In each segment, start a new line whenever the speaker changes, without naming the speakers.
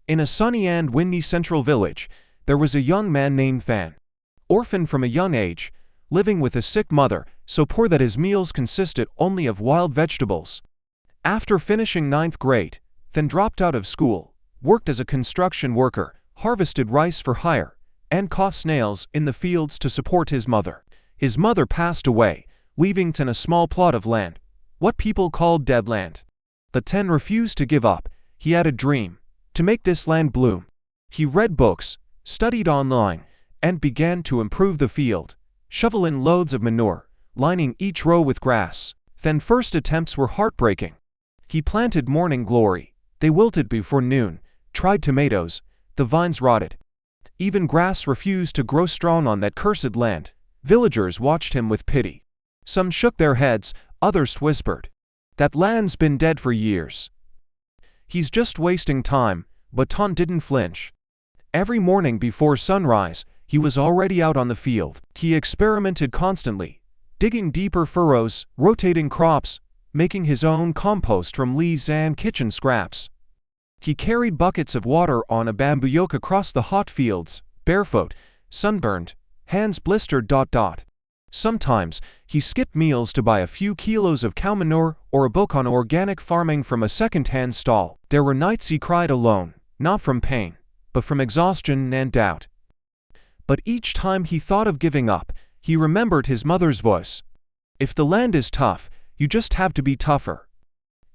In a sunny and windy central village, there was a young man named Fan. Orphaned from a young age, living with a sick mother, so poor that his meals consisted only of wild vegetables. After finishing 9th grade, Fan dropped out of school, worked as a construction worker, harvested rice for hire, and caught snails in the fields to support his mother. His mother passed away, leaving Fan a small plot of land, what people called dead land. But Fan refused to give up. He had a dream, to make this land bloom. He read books, studied online, and began to improve the field, shovel in loads of manure, lining each row with grass. Fan's first attempts were heartbreaking. He planted morning glory. They wilted before noon, tried tomatoes, the vines rotted. Even grass refused to grow strong on that cursed land. Villagers watched him with pity. Some shook their heads, others whispered, "That land's been dead for years. He's just wasting time," but Fan didn't flinch. Every morning before sunrise, he was already out on the field. He experimented constantly, digging deeper furrows, rotating crops, making his own compost from leaves and kitchen scraps. He carried buckets of water on a bamboo yoke across the hot fields, barefoot, sunburned, hands blistered. Sometimes, he skipped meals to buy a few kilos of cow manure or a book on organic farming from a second-hand stall. There were nights he cried alone, not from pain, but from exhaustion and doubt. But each time he thought of giving up, he remembered his mother's voice. "If the land is tough, you just have to be tougher."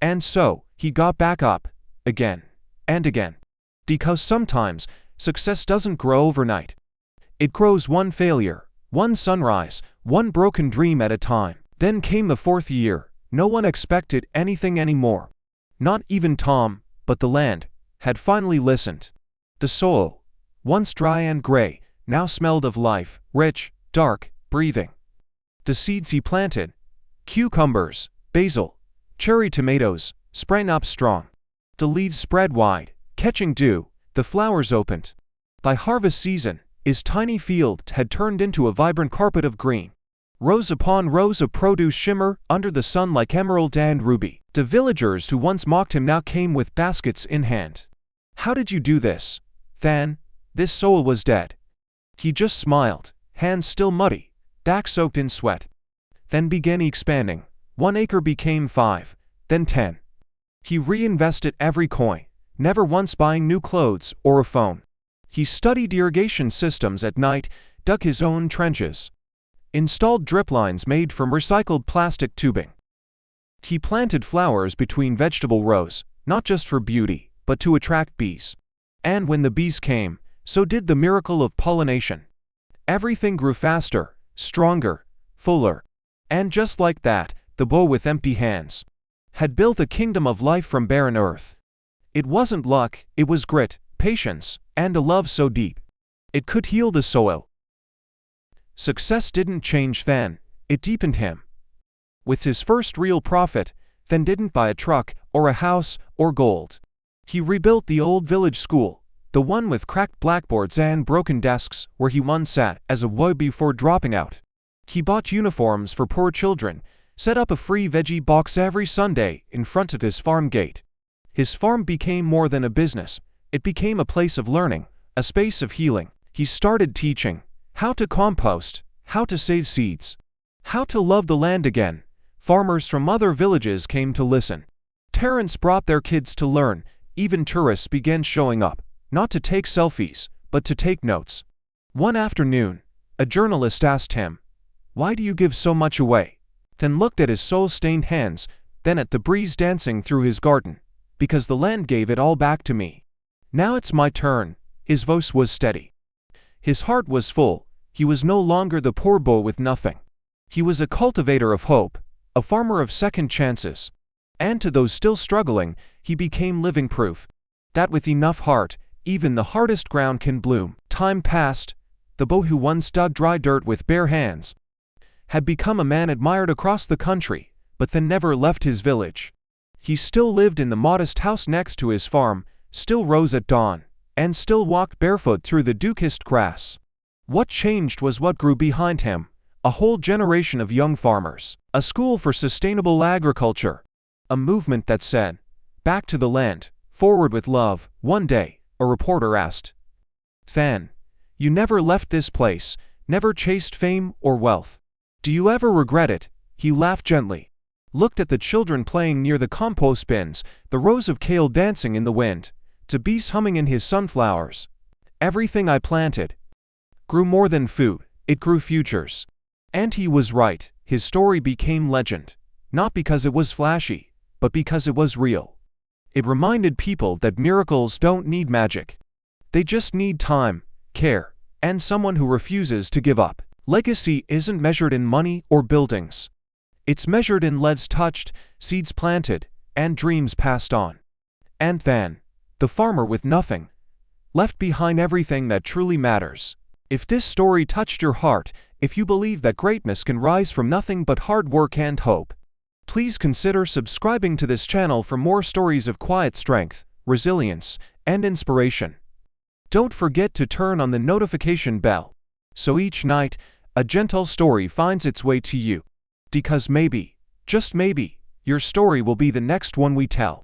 And so, he got back up, again and again. Because sometimes, success doesn't grow overnight. It grows one failure, one sunrise, one broken dream at a time. Then came the 4th year. No one expected anything anymore. Not even Tom, but the land, had finally listened. The soil, once dry and gray, now smelled of life, rich, dark, breathing. The seeds he planted, cucumbers, basil, cherry tomatoes, sprang up strong. The leaves spread wide, catching dew, the flowers opened. By harvest season, his tiny field had turned into a vibrant carpet of green. Rows upon rows of produce shimmer under the sun like emerald and ruby. The villagers who once mocked him now came with baskets in hand. "How did you do this, Fan?" This soul was dead. He just smiled, hands still muddy, back soaked in sweat. Then began expanding. 1 acre became 5, then 10. He reinvested every coin, never once buying new clothes or a phone. He studied irrigation systems at night, dug his own trenches, installed drip lines made from recycled plastic tubing. He planted flowers between vegetable rows, not just for beauty, but to attract bees. And when the bees came, so did the miracle of pollination. Everything grew faster, stronger, fuller. And just like that, the boy with empty hands had built a kingdom of life from barren earth. It wasn't luck, it was grit, patience, and a love so deep it could heal the soil. Success didn't change Fan, it deepened him. With his first real profit, Fan didn't buy a truck or a house or gold. He rebuilt the old village school, the one with cracked blackboards and broken desks where he once sat as a boy before dropping out. He bought uniforms for poor children, set up a free veggie box every Sunday in front of his farm gate. His farm became more than a business. It became a place of learning, a space of healing. He started teaching how to compost, how to save seeds, how to love the land again. Farmers from other villages came to listen. Parents brought their kids to learn. Even tourists began showing up, not to take selfies, but to take notes. One afternoon, a journalist asked him, "Why do you give so much away?" Fan looked at his soul-stained hands, then at the breeze dancing through his garden. "Because the land gave it all back to me. Now it's my turn." His voice was steady. His heart was full. He was no longer the poor boy with nothing. He was a cultivator of hope, a farmer of second chances. And to those still struggling, he became living proof that with enough heart, even the hardest ground can bloom. Time passed. The boy who once dug dry dirt with bare hands had become a man admired across the country, but then never left his village. He still lived in the modest house next to his farm, still rose at dawn, and still walked barefoot through the dew-kissed grass. What changed was what grew behind him, a whole generation of young farmers, a school for sustainable agriculture, a movement that said, "Back to the land, forward with love." One day, a reporter asked. Than, you never left this place, never chased fame or wealth. Do you ever regret it? He laughed gently, looked at the children playing near the compost bins, the rows of kale dancing in the wind, the bees humming in his sunflowers. Everything I planted grew more than food, it grew futures. And he was right. His story became legend, not because it was flashy, but because it was real. It reminded people that miracles don't need magic. They just need time, care, and someone who refuses to give up. Legacy isn't measured in money or buildings. It's measured in lives touched, seeds planted, and dreams passed on. And Than, the farmer with nothing, left behind everything that truly matters. If this story touched your heart, if you believe that greatness can rise from nothing but hard work and hope, please consider subscribing to this channel for more stories of quiet strength, resilience, and inspiration. Don't forget to turn on the notification bell, so each night, a gentle story finds its way to you. Because maybe, just maybe, your story will be the next one we tell.